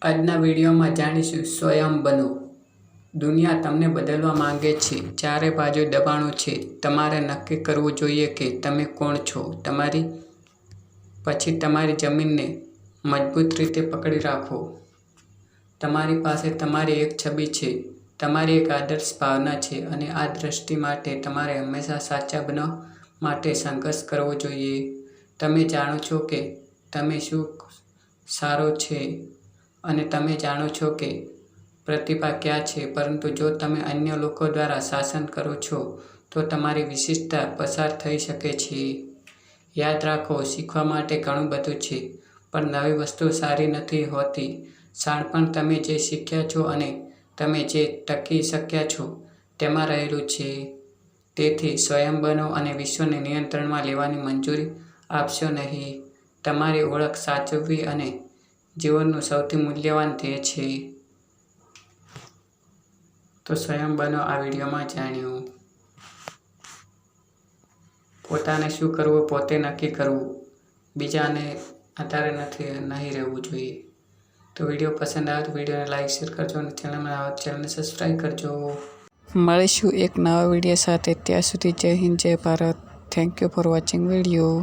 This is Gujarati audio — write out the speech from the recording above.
આજના વિડીયોમાં જાણીશું સ્વયં બનો. દુનિયા તમને બદલવા માંગે છે. ચારે બાજુ દબાણો છે. તમારે નક્કી કરવું જોઈએ કે તમે કોણ છો. પછી તમારી જમીનને મજબૂત રીતે પકડી રાખો. તમારી પાસે તમારી એક છબી છે, તમારી એક આદર્શ ભાવના છે અને આ દ્રષ્ટિ માટે તમારે હંમેશા સાચા બનવા માટે સંઘર્ષ કરવો જોઈએ. તમે જાણો છો કે તમે શું સારો છે અને તમે જાણો છો કે પ્રતિભા ક્યાં છે, પરંતુ જો તમે અન્ય લોકો દ્વારા શાસન કરો છો તો તમારી વિશિષ્ટતા પસાર થઈ શકે છે. યાદ રાખો, શીખવા માટે ઘણું બધું છે, પણ નવી વસ્તુ સારી નથી હોતી. શાણપણ તમે જે શીખ્યા છો અને તમે જે ટકી શક્યા છો તેમાં રહેલું છે. તેથી સ્વયં બનો અને વિશ્વને નિયંત્રણમાં લેવાની મંજૂરી આપશો નહીં. તમારી ઓળખ સાચવવી અને જીવનનું સૌથી મૂલ્યવાન ધ્યેય છે. તો સ્વયં બનો. આ વિડીયોમાં જાણ્યું. પોતાને શું કરવું પોતે નક્કી કરવું. બીજાને આધારે નહીં રહેવું જોઈએ. તો વિડીયો પસંદ આવે તો વિડીયોને લાઈક શેર કરજો અને ચેનલમાં આવે તો ચેનલને સબસ્ક્રાઈબ કરજો. મળીશું એક નવા વિડીયો સાથે. ત્યાં સુધી જય હિન્દ, જય Bharat. Thank you for watching video.